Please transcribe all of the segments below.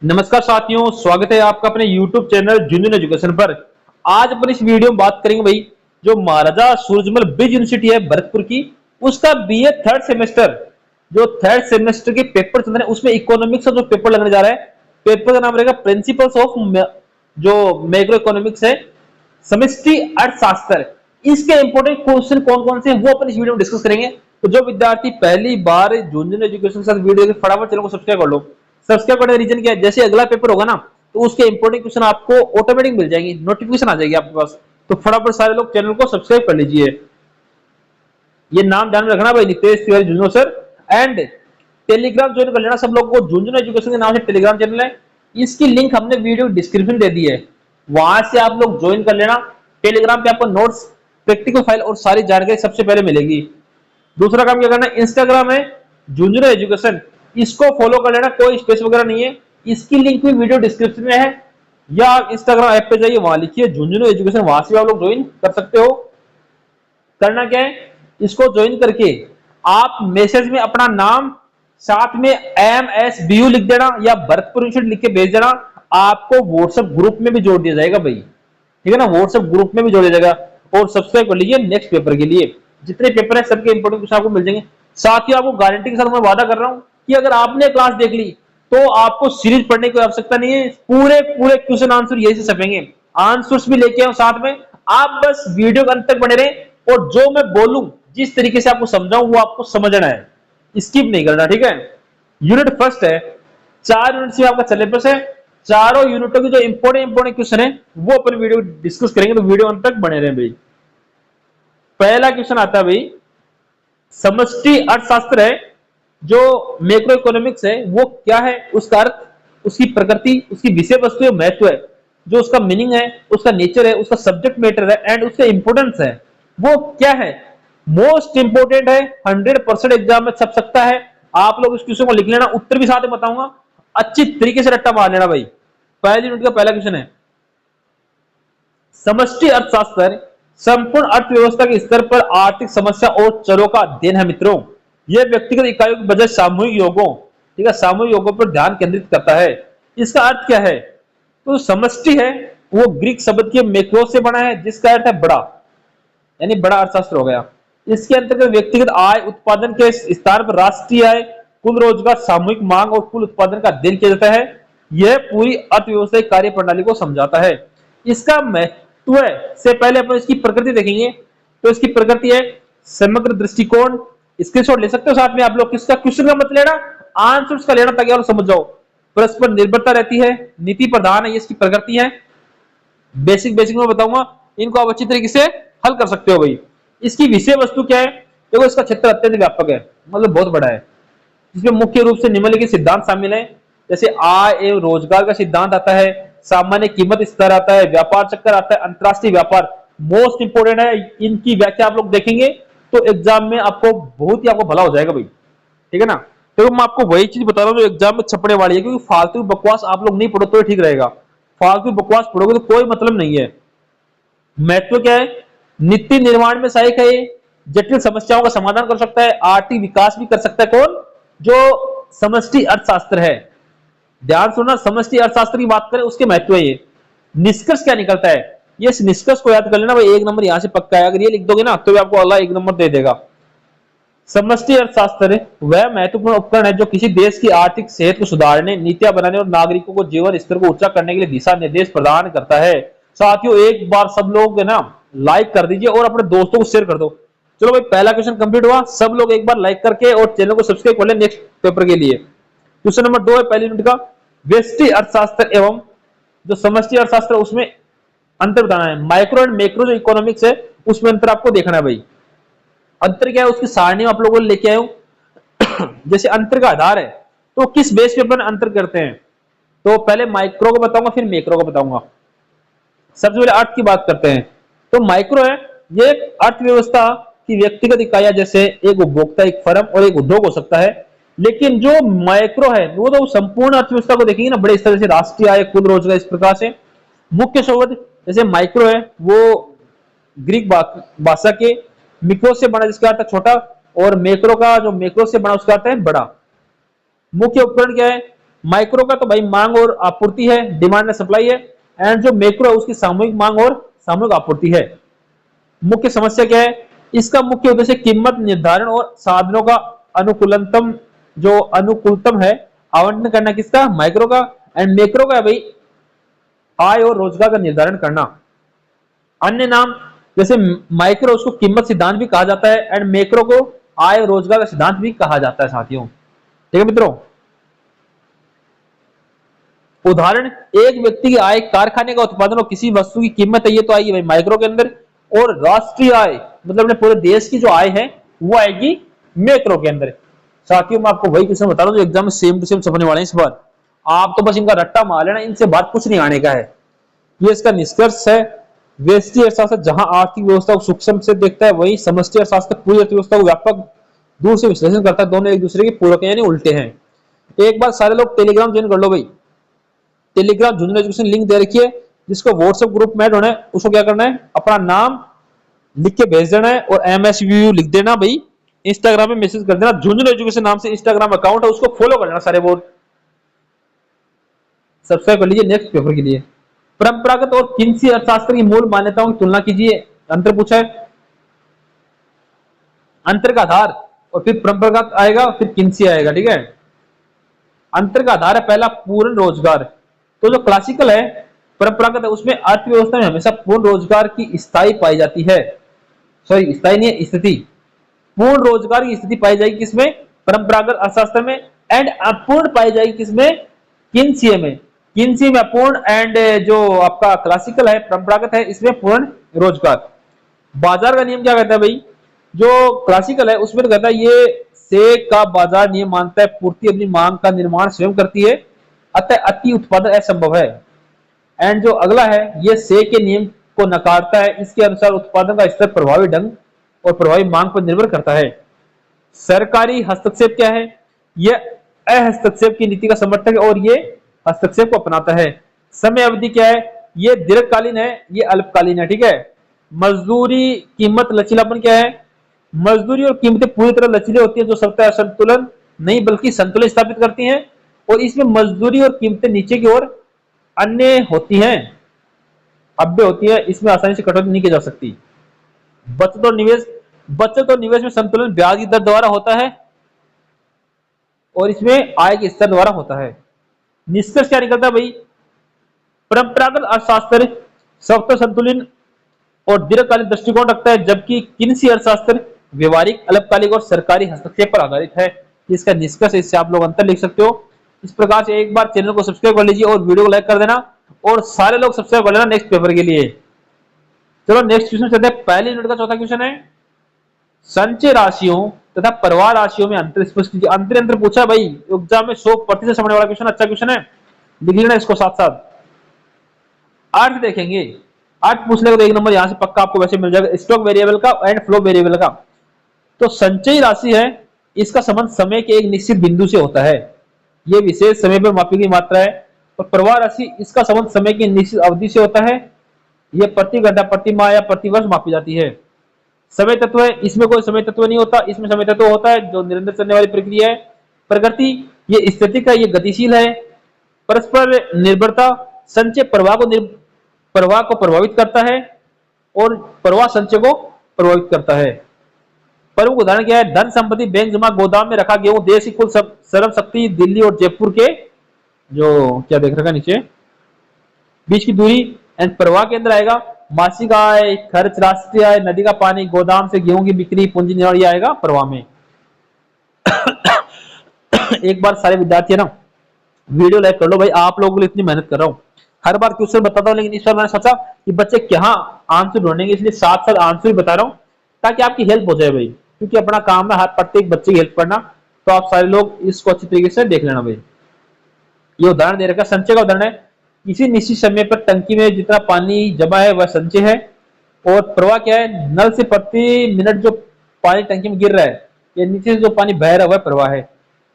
नमस्कार साथियों, स्वागत है आपका अपने YouTube चैनल जूनियर एजुकेशन पर। आज अपन इस वीडियो में बात करेंगे भाई, जो महाराजा सूरजमल ब्रिज यूनिवर्सिटी है भरतपुर की, उसका बीए थर्ड सेमेस्टर, जो थर्ड सेमेस्टर के पेपर चल रहे हैं उसमें इकोनॉमिक्स का जो पेपर लगने जा रहा है, पेपर का नाम रहेगा प्रिंसिपल्स ऑफ जो मैक्रो इकोनॉमिक्स है, समष्टि अर्थशास्त्र। इसके इंपोर्टेंट क्वेश्चन कौन कौन से हैं वो अपन इस वीडियो में डिस्कस करेंगे। तो जो विद्यार्थी पहली बार जूनियर एजुकेशन के साथ वीडियो के फटाफट चैनल को सब्सक्राइब कर लो। सब्सक्राइब करने का रीजन क्या है, जैसे अगला पेपर होगा ना तो उसके इंपोर्टेंट क्वेश्चन आपको ऑटोमेटिक मिल जाएंगे, नोटिफिकेशन आ जाएगी आपके पास। तो फटाफट सारे लोग चैनल को सब्सक्राइब कर लीजिए। ये नाम ध्यान में रखना भाई, Nitesh Tiwari junior sir. And Telegram join कर लेना सब लोग को, जूनियर एजुकेशन के नाम से टेलीग्राम चैनल है, इसकी लिंक हमने वीडियो डिस्क्रिप्शन दे दी है, वहां से आप लोग ज्वाइन कर लेना। टेलीग्राम पे आपको नोट्स, प्रैक्टिकल फाइल और सारी जानकारी सबसे पहले मिलेगी। दूसरा काम क्या करना है, इंस्टाग्राम है जूनियर एजुकेशन, इसको फॉलो कर लेना, कोई स्पेस वगैरह नहीं है, इसकी लिंक भी वीडियो डिस्क्रिप्शन में है, या आप इंस्टाग्राम ऐप पे जाइए, वहां लिखिए जूनियर एजुकेशन, वहां से आप लोग ज्वाइन कर सकते हो। करना क्या है, इसको ज्वाइन करके आप मैसेज में अपना नाम साथ में MSBU लिख देना या भरतपुर यूनिवर्सिटी लिख के भेज देना, आपको व्हाट्सएप ग्रुप में भी जोड़ दिया जाएगा भाई, ठीक है ना, व्हाट्सएप ग्रुप में भी जोड़ दिया जाएगा। और सब्सक्राइब कर लीजिए नेक्स्ट पेपर के लिए, जितने पेपर है सबके इंपोर्टेंट क्वेश्चन आपको मिल जाएंगे। साथ ही आपको गारंटी के साथ मैं वादा कर रहा हूं कि अगर आपने क्लास देख ली तो आपको सीरीज पढ़ने की आवश्यकता नहीं है, पूरे पूरे क्वेश्चन आंसर यही से छपेंगे, आंसर्स भी लेके आओ साथ में, आप बस वीडियो के अंत तक बने रहे और जो मैं बोलूं जिस तरीके से आपको समझाऊं वो आपको समझना है, स्किप नहीं करना, ठीक है। यूनिट फर्स्ट है, 4 यूनिट से आपका सिलेबस है, चारों यूनिटों के जो इंपोर्टेंट क्वेश्चन है वो अपन वीडियो डिस्कस करेंगे, तो वीडियो अंत तक बने रहे भाई। पहला क्वेश्चन आता है भाई, समष्टि अर्थशास्त्र है जो मैक्रो इकोनॉमिक्स है वो क्या है, उसका अर्थ, उसकी प्रकृति, उसकी विषय वस्तु है, महत्व है, जो उसका मीनिंग है, उसका नेचर है, उसका सब्जेक्ट मैटर है एंड उसका इंपोर्टेंस है, वो क्या है। मोस्ट इंपोर्टेंट है, 100% एग्जाम में छप सकता है। आप लोग इस क्वेश्चन को लिख लेना, उत्तर भी साथ में बताऊंगा, अच्छी तरीके से रट्टा मार लेना भाई। पहली यूनिट का पहला क्वेश्चन है, समष्टि अर्थशास्त्र संपूर्ण अर्थव्यवस्था के स्तर पर आर्थिक समस्या और चरों का अध्ययन है मित्रों। यह व्यक्तिगत इकाइयों के बजाय सामूहिक योगों, ठीक है, सामूहिक योगों पर ध्यान केंद्रित करता है। इसका अर्थ क्या है, तो समष्टि है वो ग्रीक शब्द के मैक्रो से बना है जिसका अर्थ है बड़ा, यानी बड़ा अर्थशास्त्र हो गया। इसके अंतर्गत व्यक्तिगत आय, उत्पादन के स्थान पर राष्ट्रीय आय, कुल रोजगार, सामूहिक मांग और कुल उत्पादन का अध्ययन किया जाता है। यह पूरी अर्थव्यवस्था कार्य प्रणाली को समझाता है। इसका महत्व से पहले अपन इसकी प्रकृति देखेंगे। तो इसकी प्रकृति है समग्र दृष्टिकोण, स्क्रीनशॉट ले सकते हो साथ में आप लोग, किसका क्वेश्चन का मत लेना, आंसर्स का लेना ताकि आप समझ जाओ। परस्पर निर्भरता रहती है, नीति प्रधान है, ये इसकी प्रकृति है। बेसिक बेसिक में बताऊंगा, इनको आप अच्छी तरीके से हल कर सकते हो भाई। इसकी विषय वस्तु क्या है, देखो इसका क्षेत्र अत्यंत व्यापक है, मतलब बहुत बड़ा है, जिसमें मुख्य रूप से निम्नलिखित सिद्धांत शामिल है, जैसे आय एवं रोजगार का सिद्धांत आता है, सामान्य कीमत स्तर आता है, व्यापार चक्कर आता है, अंतरराष्ट्रीय व्यापार मोस्ट इंपोर्टेंट है। इनकी व्याख्या आप लोग देखेंगे तो एग्जाम में आपको बहुत ही आपको भला हो जाएगा भाई, ठीक है ना। तो मैं आपको वही चीज बता रहा हूँ जो एग्जाम में छपने वाली है, क्योंकि फालतू बकवास आप लोग नहीं पढ़ो तो ठीक रहेगा, फालतू बकवास पढ़ोगे तो कोई मतलब नहीं है। महत्व क्या है, नीति निर्माण में सहायक है, जटिल समस्याओं का समाधान कर सकता है, आर्थिक विकास भी कर सकता है, कौन, जो समष्टि अर्थशास्त्र है। ध्यान सुनना, समष्टि अर्थशास्त्र की बात करें उसके महत्व है ये। निष्कर्ष क्या निकलता है, ये इस निष्कर्ष को याद कर लेना भाई, 1 नंबर यहां से पक्का है, अगर ये लिख दोगे ना तो आपको अल्लाह 1 नंबर दे देगा। समष्टि अर्थशास्त्र वह महत्वपूर्ण उपकरण है जो किसी देश की आर्थिक सेहत को सुधारने, नीतियां बनाने और नागरिकों को जीवन स्तर को ऊंचा करने के लिए दिशा निर्देश प्रदान करता है। साथियों एक बार सब लोग है ना लाइक कर दीजिए और अपने दोस्तों को शेयर कर दो। चलो भाई पहला क्वेश्चन कंप्लीट हुआ, सब लोग एक बार लाइक करके और चैनल को सब्सक्राइब कर ले नेक्स्ट पेपर के लिए। क्वेश्चन नंबर 2 है पहली यूनिट का, व्यष्टि अर्थशास्त्र एवं जो समष्टि अर्थशास्त्र उसमें अंतर बताना है। माइक्रो एंड मैक्रो जो इकोनॉमिक्स है उसमें अंतर आपको देखना है भाई। अंतर क्या है उसकी सारणी आप लोगों ने लेके आए हो जैसे अंतर का आधार है तो किस बेस पे अपन अंतर करते हैं, तो पहले माइक्रो को बताऊंगा फिर मैक्रो को बताऊंगा। सबसे पहले अर्थ की बात करते हैं, तो माइक्रो है ये अर्थव्यवस्था की व्यक्तिगत इकाइयां, जैसे एक उपभोक्ता, एक फर्म और एक उद्योग हो सकता है। लेकिन जो माइक्रो है वो तो संपूर्ण अर्थव्यवस्था को देखेंगे ना, बड़े स्तर से राष्ट्रीय आय, कुल रोजगार, इस प्रकार से। मुख्य शब्द जैसे माइक्रो है वो ग्रीक भाषा के मिक्रो से बना जिसका अर्थ है छोटा, और मैक्रो का जो मैक्रो से बना उसका अर्थ है बड़ा। मुख्य उपकरण क्या है, माइक्रो का तो भाई मांग और आपूर्ति है, डिमांड एंड सप्लाई है। एंड जो मैक्रो है उसकी सामूहिक मांग और सामूहिक आपूर्ति है। मुख्य समस्या क्या है? इसका मुख्य उद्देश्य कीमत निर्धारण और साधनों का अनुकूलतम जो अनुकूलतम है आवंटन करना, किसका? माइक्रो का। एंड मैक्रो का भाई आय और रोजगार का निर्धारण करना। अन्य नाम जैसे माइक्रो उसको कीमत सिद्धांत भी कहा जाता है एंड मैक्रो को आय और रोजगार का सिद्धांत भी कहा जाता है साथियों। ठीक है मित्रों, उदाहरण, एक व्यक्ति की आय, कारखाने का उत्पादन और किसी वस्तु की कीमत है, ये तो आएगी भाई माइक्रो के अंदर। और राष्ट्रीय आय मतलब अपने पूरे देश की जो आय है वो आएगी मैक्रो के अंदर। साथियों मैं आपको वही क्वेश्चन बता रहा हूं जो एग्जाम में सेम टू सेम छपने वाले हैं इस बार। आप तो बस इनका रट्टा मार लेना, इनसे बात कुछ नहीं आने का है। ये इसका निष्कर्ष है। व्यष्टि अर्थशास्त्र जहां आर्थिक व्यवस्था को सूक्ष्म से देखता है, वही समष्टि अर्थशास्त्र पूरी अर्थव्यवस्था को व्यापक दूर से विश्लेषण करता है। दोनों एक दूसरे के पूरक यानी उल्टे हैं। एक बार सारे लोग टेलीग्राम ज्वाइन कर लो भाई। टेलीग्राम जूनियर एजुकेशन लिंक दे रखी है, जिसको व्हाट्सएप ग्रुप में ऐड होना है उसको क्या करना है, अपना नाम लिख के भेज देना है और MSVU लिख देना भाई। इंस्टाग्राम में मैसेज कर देना, जूनियर एजुकेशन नाम से इंस्टाग्राम अकाउंट है, उसको फॉलो कर लेना सारे बोर्ड, सब्सक्राइब कर लीजिए नेक्स्ट पेपर के लिए। परंपरागत और किन्सी अर्थशास्त्र की मूल मान्यताओं की तुलना कीजिए। अंतर पूछा है, अंतर का आधार और फिर परंपरागत आएगा फिर किन्सी आएगा। ठीक है, अंतर का आधार है पहला पूर्ण रोजगार। तो जो क्लासिकल है परंपरागत है उसमें अर्थव्यवस्था में हमेशा पूर्ण रोजगार की स्थायी पाई जाती है, सॉरी स्थायी नहीं है, स्थिति। पूर्ण रोजगार की स्थिति पाई जाएगी किसमें? परंपरागत अर्थशास्त्र में। एंड अपूर्ण पाई जाएगी किसमें? किन्सीय में। किन्सी में अपूर्ण एंड जो आपका क्लासिकल है परंपरागत है इसमें पूर्ण रोजगार। बाजार का नियम क्या कहता है भाई? जो क्लासिकल है उसमें तो कहता है ये से का बाजार नियम मानता है, पूर्ति अपनी मांग का निर्माण स्वयं करती है, अतः अति उत्पादन असंभव है। एंड जो अगला है ये से के नियम को नकारता है, इसके अनुसार उत्पादन का स्तर प्रभावी ढंग और प्रभावी मांग पर निर्भर करता है। सरकारी हस्तक्षेप क्या है? यह अहस्तक्षेप की नीति का समर्थक है और ये हस्तक्षेप को अपनाता है। समय अवधि क्या है? ये दीर्घकालीन है, ये अल्पकालीन है। ठीक है, मजदूरी कीमत लचीलापन क्या है? मजदूरी और कीमतें पूरी तरह लचीले होती है, जो सत्ता असंतुलन नहीं बल्कि संतुलन स्थापित करती हैं। और इसमें मजदूरी और कीमतें नीचे की ओर अन्य होती हैं, अव्यय होती है, इसमें आसानी से कटौती नहीं की जा सकती। बचत और निवेश, बचत और निवेश में संतुलन ब्याज की दर द्वारा होता है और इसमें आय के स्तर द्वारा होता है। निष्कर्ष क्या निकलता है भाई? परंपरागत अर्थशास्त्र सत्ता संतुलन और दीर्घकालीन दृष्टिकोण रखता है, जबकि किन्सी अर्थशास्त्र व्यवहारिक अल्पकालिक और सरकारी हस्तक्षेप पर आधारित है। इसका निष्कर्ष, इससे आप लोग अंतर लिख सकते हो। इस प्रकार से एक बार चैनल को सब्सक्राइब कर लीजिए और वीडियो को लाइक कर देना और सारे लोग सब्सक्राइब कर लेना नेक्स्ट पेपर के लिए। चलो नेक्स्ट क्वेश्चन चलते हैं। पहले यूनिट का चौथा क्वेश्चन है, संचय राशियों तथा प्रवाह राशियों में अंतर स्पष्ट कीजिए। अंतर पूछा भाई एग्जाम में 100% समझने वाला क्वेश्चन, अच्छा क्वेश्चन है, लिख लेना इसको साथ साथ। अर्थ देखेंगे, अर्थ पूछ लेगा तो एक नंबर यहां से पक्का आपको वैसे मिल जाएगा, स्टॉक वेरिएबल का एंड फ्लो वेरिएबल का। तो संचयी राशि है, इसका संबंध समय के एक निश्चित बिंदु से होता है, यह विशेष समय पर मापी गई मात्रा है। और प्रवाह राशि, इसका संबंध समय की निश्चित अवधि से होता है, यह प्रति घंटा, प्रति माह या प्रति वर्ष मापी जाती है। समय तत्व है, इसमें कोई समय तत्व नहीं होता, इसमें समय तत्व होता है जो निरंतर चलने वाली प्रक्रिया है। प्रकृति, ये स्थितिक है, ये गतिशील है। परस्पर निर्भरता, संचय प्रवाह को प्रभावित करता है और प्रवाह संचय को प्रभावित करता है। प्रमुख उदाहरण क्या है? धन संपत्ति, बैंक जमा, गोदाम में रखा गेहूं, देश की कुल श्रम शक्ति, दिल्ली और जयपुर के जो क्या देख रखा नीचे बीच की दूरी। एंड प्रवाह के अंदर आएगा मासिक आय, खर्च, राष्ट्रीय आय, नदी का पानी, गोदाम से गेहूं की बिक्री, पूंजी निर्माण, ये आएगा प्रवाह में। एक बार सारे विद्यार्थी है ना वीडियो लाइक कर लो भाई, आप लोगों के लिए इतनी मेहनत कर रहा हूं, हर बार क्वेश्चन बताता हूं, लेकिन इस बार मैंने सोचा कि बच्चे क्या आंसर ढूंढेंगे, इसलिए साथ साथ आंसर भी बता रहा हूं ताकि आपकी हेल्प हो जाए भाई, क्योंकि अपना काम है हर प्रत्येक बच्चे की हेल्प करना। तो आप सारे लोग इसको अच्छी तरीके से देख लेना भाई। ये उदाहरण दे रखा, संचय का उदाहरण है, किसी निश्चित समय पर टंकी में जितना पानी जमा है वह संचय है। और प्रवाह क्या है? नल से प्रति मिनट जो पानी टंकी में गिर रहा है, या नीचे से जो पानी बह रहा है वह प्रवाह है।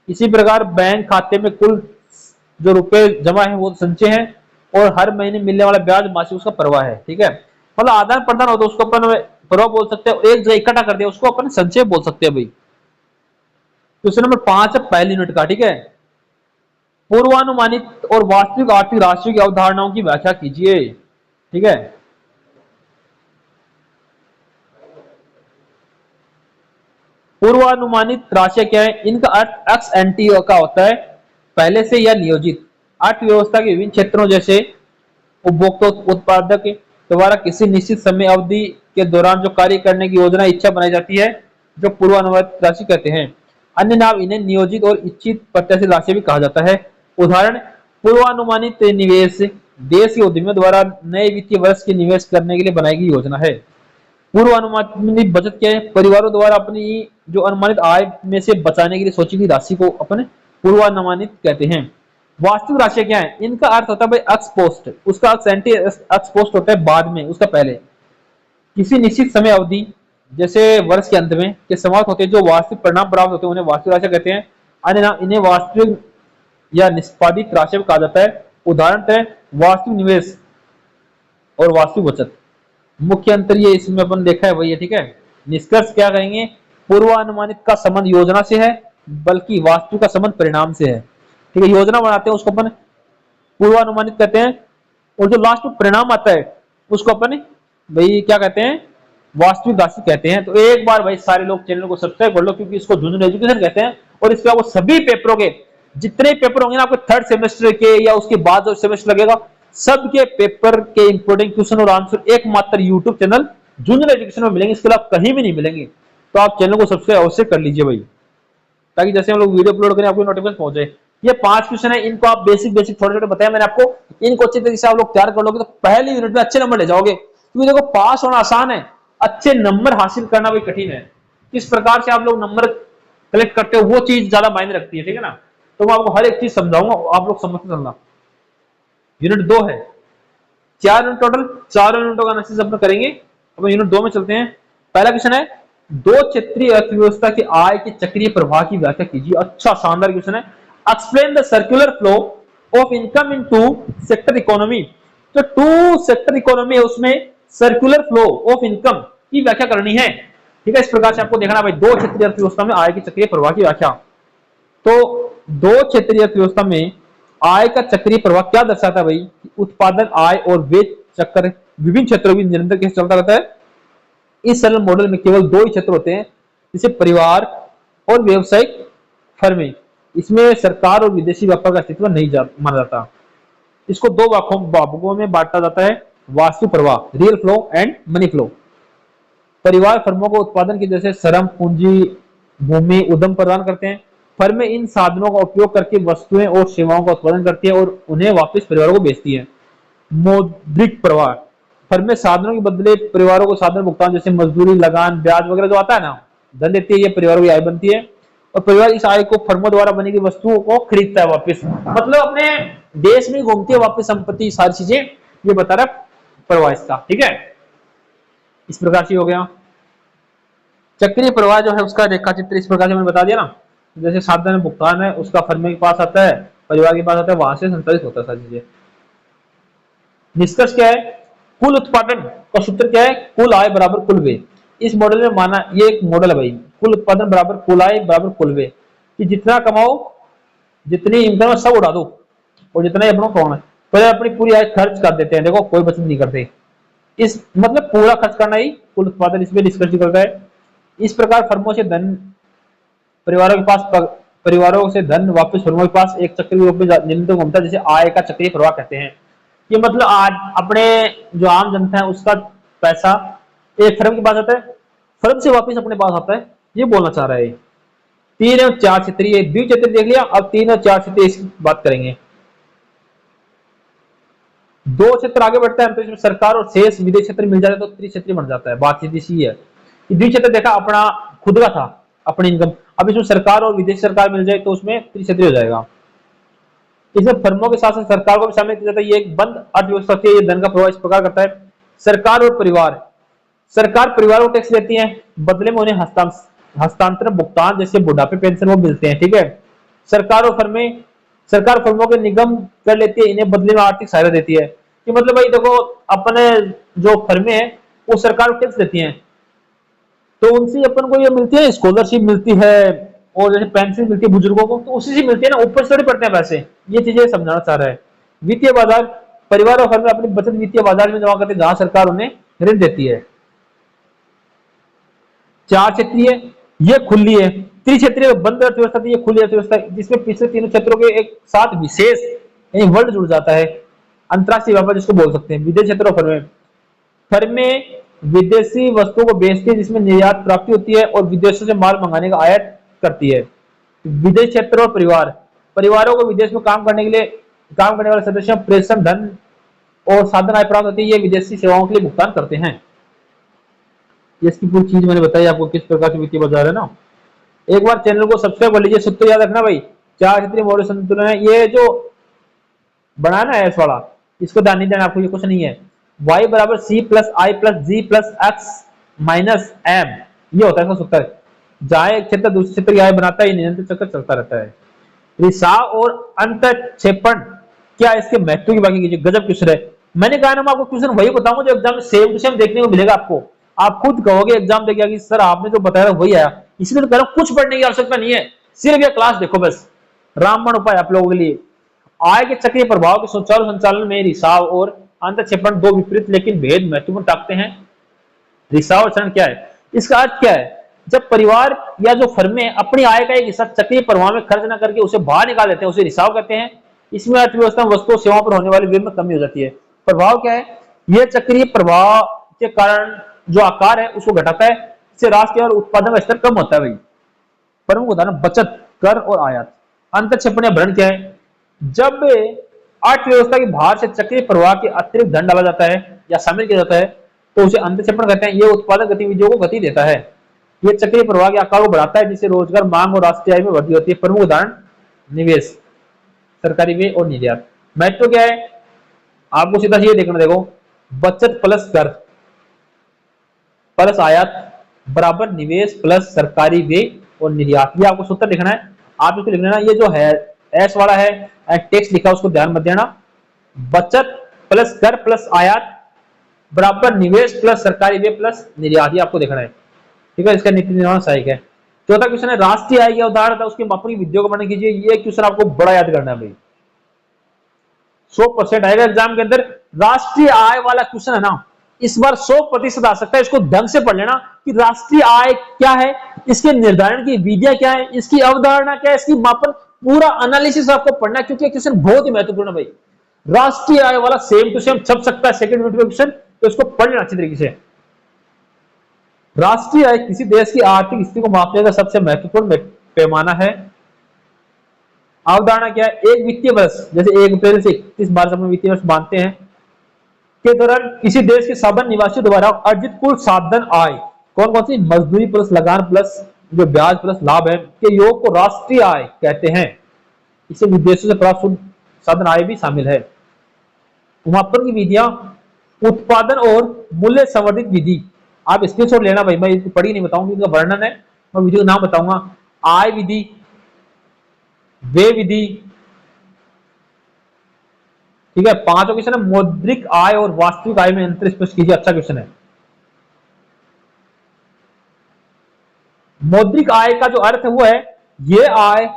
इसी प्रकार बैंक खाते में कुल जो रुपए जमा है वो संचय है, और हर महीने मिलने वाला ब्याज मासिक उसका प्रवाह है। ठीक है, मतलब आदान प्रदान होता है उसको अपन प्रवाह बोल सकते हैं, एक जगह इकट्ठा कर दिया उसको अपन संचय बोल सकते हैं भाई। क्वेश्चन नंबर 5 है पहली यूनिट का। ठीक है, पूर्वानुमानित और वास्तविक आर्थिक राशियों की अवधारणाओं की व्याख्या कीजिए। ठीक है, पूर्वानुमानित राशियां क्या है? इनका अर्थ एक्स एंटी का होता है पहले से या नियोजित। अर्थव्यवस्था के विभिन्न क्षेत्रों जैसे उपभोक्ता उत्पादक द्वारा किसी निश्चित समय अवधि के दौरान जो कार्य करने की योजना इच्छा बनाई जाती है, जो पूर्वानुमानित राशि कहते हैं। अन्य नाम इन्हें नियोजित और इच्छित प्रत्याशित राशि भी कहा जाता है। उदाहरण, पूर्वानुमानित निवेश देश के उद्यमियों द्वारा नए वित्तीय वर्ष के निवेश करने के लिए बनाई गई योजना है। पूर्वानुमानित बचत क्या है? परिवारों द्वारा अपनी जो अनुमानित आय में से बचाने के लिए सोची गई राशि को अपने पूर्वानुमानित कहते हैं। वास्तविक राशियां क्या है? इनका अर्थ होता है भाई एक्स पोस्ट, उसका एक्स एंटी एक्स पोस्ट होता है बाद में, उसका पहले। किसी निश्चित समय अवधि जैसे वर्ष के अंत में के समाप्त होते हैं जो वास्तविक परिणाम प्राप्त होते हैं उन्हें वास्तविक राशियां कहते हैं। अन्य नाम इन्हें वास्तविक या निष्पादित राशि कहा जाता है। उदाहरण है वास्तविक निवेश और वास्तविक बचत। मुख्य अंतर ये इसमें अपन देखा है वही है। ठीक है, निष्कर्ष क्या कहेंगे? पूर्वानुमानित का संबंध योजना से है, बल्कि वास्तविक का संबंध परिणाम से है। ठीक है, योजना बनाते हैं उसको अपन पूर्वानुमानित कहते हैं, और जो लास्ट में परिणाम आता है उसको अपन भाई क्या कहते हैं? वास्तविक राशि कहते हैं। तो एक बार भाई सारे लोग चैनल को सब्सक्राइब कर लो, क्योंकि इसको झुंझुनू एजुकेशन कहते हैं। और इसके बाद वो सभी पेपरों के जितने पेपर होंगे ना आपके थर्ड सेमेस्टर के या उसके बाद जो सेमेस्टर लगेगा, सबके पेपर के इंपोर्टेंट क्वेश्चन और आंसर एकमात्र यूट्यूब चैनल झुंझुनू एजुकेशन में मिलेंगे, इसके अलावा कहीं भी नहीं मिलेंगे। तो आप चैनल को सब्सक्राइब अवश्य कर लीजिए भाई, ताकि जैसे हम लोग वीडियो अपलोड करें आपको नोटिफिकेशन पहुंचे। ये 5 क्वेश्चन है, इनको आप बेसिक बेसिक छोटे छोटे बताया मैंने आपको, इनको अच्छी तरीके से आप लोग तैयार कर लोगे तो पहली यूनिट में अच्छे नंबर ले जाओगे। क्योंकि देखो पास होना आसान है, अच्छे नंबर हासिल करना भी कठिन है। किस प्रकार से आप लोग नंबर कलेक्ट करते हो वो चीज ज्यादा मायने रखती है। ठीक है ना, तो मैं आपको हर एक चीज समझाऊंगा, आप लोग समझते चलना। यूनिट 2 है, 4 यूनिट टोटल, 4 यूनिटों का एनालिसिस अपन करेंगे। अब यूनिट 2 में चलते हैं। पहला क्वेश्चन है, दो क्षेत्रीय अर्थव्यवस्था की आय के चक्रीय प्रवाह की व्याख्या कीजिए। अच्छा शानदार क्वेश्चन है। Explain the circular flow of income in two sector economy. तो टू सेक्टर इकोनॉमी है, उसमें सर्कुलर फ्लो ऑफ इनकम की व्याख्या करनी है। ठीक है, इस प्रकार से आपको देखना भाई दो क्षेत्रीय अर्थव्यवस्था में आय के चक्रीय प्रवाह की व्याख्या। तो दो क्षेत्रीय अर्थव्यवस्था में आय का चक्रीय प्रवाह क्या दर्शाता है भाई? उत्पादन, आय और व्यय चक्र विभिन्न क्षेत्रों में निरंतर कैसे चलता रहता है। इस सरल मॉडल में केवल दो ही क्षेत्र होते हैं, जैसे परिवार और व्यवसायिक फर्में। इसमें सरकार और विदेशी व्यापार का अस्तित्व नहीं माना जाता। इसको दो भागों में बांटा जाता है, वास्तविक प्रवाह real flow and money flow. परिवार फर्मों को उत्पादन की जैसे श्रम, पूंजी, भूमि, उद्यम प्रदान करते हैं। फर्में इन साधनों का उपयोग करके वस्तुएं और सेवाओं का उत्पादन करती है और उन्हें वापस परिवारों को बेचती है। मौद्रिक प्रवाह, फर्में साधनों के बदले परिवारों को साधन भुगतान जैसे मजदूरी, लगान, ब्याज वगैरह जो आता है ना, धन देती है, ये परिवारों की आय बनती है। और परिवार इस आय को फर्मों द्वारा बनी गई वस्तुओं को खरीदता है वापस, मतलब अपने देश में घूमती है वापस संपत्ति, सारी चीजें। ये बता रहा प्रवाह इसका। ठीक है, इस प्रकार से हो गया। चक्रीय प्रवाह जो है उसका रेखा चित्र इस प्रकार से मैंने बता दिया ना, जैसे साधन भुगतान है उसका फर्म के पास आता है, परिवार के पास आता है, वहां से संचालित होता है सारी चीजें। निष्कर्ष क्या है? कुल उत्पादन का सूत्र क्या है? कुल आय बराबर कुल व्यय। इस मॉडल में माना, ये एक मॉडल है भाई, कुल उत्पादन बराबर कुल आय बराबर कुल व्यय, कि जितना कमाओ, जितनी इनकम है सब उड़ा दो और जितना अपना कमाना है, पहले अपनी पूरी आय खर्च कर देते हैं। देखो कोई बचत नहीं करते, इस मतलब पूरा खर्च करना ही कुल उत्पादन इसमें डिस्कस करता है। इस प्रकार फर्मों से धन परिवारों से धन वापस फर्मों के पास एक चक्र के रूप में निरंतर घूमता है, जिसे आय का चक्रीय प्रवाह कहते हैं। ये मतलब आज अपने जो आम जनता है उसका पैसा एक फर्म के पास आता है, फर्म से वापस अपने पास आता है, ये बोलना चाह रहा है। 3 और 4 क्षेत्रीय द्विक्षेत्र देख लिया, अब 3 और 4 क्षेत्रीय इसकी बात करेंगे। दो क्षेत्र आगे बढ़ता है तो इसमें सरकार और शेष विदेश क्षेत्र मिल जाता है तो त्रिक्षेत्रीय बन जाता है। बातचीत इसी है। द्विक्षेत्र देखा अपना खुद का था, अपनी इनकम, अब इसमें सरकार और विदेश सरकार मिल जाए तो उसमें त्रिक्षेत्रीय हो जाएगा। इसमें फर्मों के साथ साथ सरकार को भी शामिल किया जाता है। ये एक बंद अर्थव्यवस्था होती है। ये धन का प्रवाह इस प्रकार करता है। सरकार और परिवार, सरकार परिवारों को टैक्स देती है, बदले में उन्हें हस्तांतरण भुगतान जैसे बुढ़ापे पेंशन वो मिलते हैं। ठीक है, सरकार फर्मों के निगम कर लेती है, इन्हें बदले में आर्थिक सहायता देती है। कि मतलब भाई देखो अपने जो फर्में हैं वो सरकार को टैक्स देती हैं, तो उनसे अपन को ये मिलती है, स्कॉलरशिप मिलती है, और जैसे पेंशन मिलती है बुजुर्गों को, तो उसी से मिलती है ना, ऊपर से थोड़ी पड़ते हैं पैसे। ये चीजें समझाना चाह रहा है। वित्तीय बाजार, परिवार और फर्म अपनी बचत वित्तीय बाजार में जमा करते हैं, जहां सरकार उन्हें ऋण देती है। चार क्षेत्रीय, ये खुली है। त्रिक्षेत्रीय बंद अर्थव्यवस्था थी, ये खुली अर्थव्यवस्था जिसमें पिछले तीनों क्षेत्रों के एक साथ विशेष यानी वर्ल्ड जुड़ जाता है। अंतरराष्ट्रीय व्यापार जिसको बोल सकते हैं। विदेश क्षेत्र और फर्में, फर्में विदेशी वस्तुओं को बेचती है जिसमें निर्यात प्राप्ति होती है और विदेशों से माल मंगाने का आयात करती है। विदेश क्षेत्र और परिवार, परिवारों को विदेश में काम करने के लिए काम करने वाले सदस्यों प्रेषण धन और साधन आय प्राप्त होती है, ये विदेशी सेवाओं के लिए भुगतान करते हैं। इसकी पूरी चीज मैंने बताई आपको किस प्रकार से वित्तीय बाजार है ना। एक बार चैनल को सब्सक्राइब कर लीजिए। सूत्र याद रखना भाई, चार क्षेत्रीय मौलिक संतुलन है। ये जो बनाया ना एस वाला, इसको ध्यान नहीं देना आपको, ये कुछ नहीं है। y बराबर सी प्लस आई प्लस जी प्लस एक्स माइनस एम, ये होता है इसका सूत्र। जहां एक क्षेत्र दूसरे क्षेत्र की आय बनाता है, ये निरंतर चक्कर चलता रहता है। रिसाव और अंतक्षेपण, क्या इसके महत्व की बात कीजिए। गजब क्वेश्चन है। मैंने कहा ना मैं आपको क्वेश्चन वही बताऊंगा जो एग्जाम में सेम टू सेम देखने को मिलेगा आपको। आप खुद कहोगे एग्जाम देके कि सर आपने जो बताया वही आया। इसलिए तो कह रहा हूं, कुछ पढ़ने की आवश्यकता नहीं है, सिर्फ यह क्लास देखो बस। रामबाण उपाय आप लोगों के लिए। आय के चक्रीय प्रभाव के सुचारू संचालन में रिसाव और अंतक्षेपण दो विपरीत लेकिन भेद महत्वपूर्ण टाकते हैं। रिसाव चरण क्या है, इसका अर्थ क्या है। जब परिवार या जो फर्में अपनी आय का एक हिस्सा चक्रीय प्रवाह में खर्च न करके उसे बाहर निकाल देते हैं, उसे रिसाव कहते हैं। इसमें अर्थव्यवस्था में वस्तुओं सेवाओं पर होने वाली व्यय में कमी हो जाती है। प्रभाव क्या है, यह चक्रीय प्रवाह के कारण जो आकार है उसको घटाता है, इससे राष्ट्रीय और उत्पादन का स्तर कम होता है। भाई प्रमुख उदाहरण बचत, कर और आयात। अंतक्षेपण या भरण क्या है, जब अर्थव्यवस्था के बाहर से चक्रीय प्रवाह के अतिरिक्त धन डाला जाता है या शामिल किया जाता है तो उसे अंतक्षेपण कहते हैं। यह उत्पादक गतिविधियों को गति देता है। यह चक्रीय प्रवाह के आकार को बढ़ाता है जिससे रोजगार, मांग और राष्ट्रीय आय में वृद्धि होती है। प्रमुख उदाहरण निवेश, सरकारी व्यय और निर्यात। महत्व क्या है, आपको सीधा ये देखना, देखो बचत प्लस कर प्लस आयात बराबर निवेश प्लस सरकारी व्यय और निर्यात। ये आपको सूत्र लिखना है। आप इसको लिख लेना, ये जो है एस वाला है टेक्स्ट लिखा उसको ध्यान मत देना। बचत प्लस कर प्लस आयात बराबर निवेश प्लस सरकारी व्यय प्लस निर्यात, ये आपको देखना है। ठीक है, इसका नीति निर्माण सहायक है। चौथा क्वेश्चन है राष्ट्रीय आय क्या उदाहरण था, उसके मापन की विधियों को वर्णन कीजिए। ये क्वेश्चन आपको बड़ा याद करना है भाई, 100% आएगा एग्जाम के अंदर। राष्ट्रीय आय वाला क्वेश्चन है ना, इस बार 100% आ सकता है। इसको ढंग से पढ़ लेना कि राष्ट्रीय आय क्या है, इसके निर्धारण की विधियां क्या है, इसकी अवधारणा क्या है, इसकी मापन, पूरा एनालिसिस आपको पढ़ना है क्योंकि क्वेश्चन बहुत ही महत्वपूर्ण है भाई। राष्ट्रीय आय वाला सेम टू सेम छप सकता है सेकंड यूनिट में क्वेश्चन, तो इसको पढ़ लेना अच्छी तरीके से। राष्ट्रीय आय किसी देश की आर्थिक स्थिति को मापने का सबसे महत्वपूर्ण पैमाना है। अवधारणा क्या है, एक वित्तीय वर्ष, जैसे 1 अप्रैल से 31 मार्च अपने वित्तीय वर्ष मानते हैं, के दौरान किसी देश के साधारण निवासियों द्वारा अर्जित कुल साधन आय, कौन कौन सी, मजदूरी प्लस लगान प्लस जो ब्याज प्लस लाभ है, के योग को राष्ट्रीय आय कहते हैं। इसे विदेशों से प्राप्त साधन आय भी शामिल है। मापन की विधियां, उत्पादन और मूल्य संवर्धित विधि। आप स्क्रीनशॉट लेना भाई, मैं इसको पढ़ी नहीं बताऊंगी, इसका वर्णन है, मैं विधि का नाम बताऊंगा। आय विधि, व्यय विधि, ठीक है। पांचों क्वेश्चन है। मौद्रिक आय और वास्तविक आय में अंतर स्पष्ट कीजिए, अच्छा क्वेश्चन है। मौद्रिक आय का जो अर्थ है वो है ये आय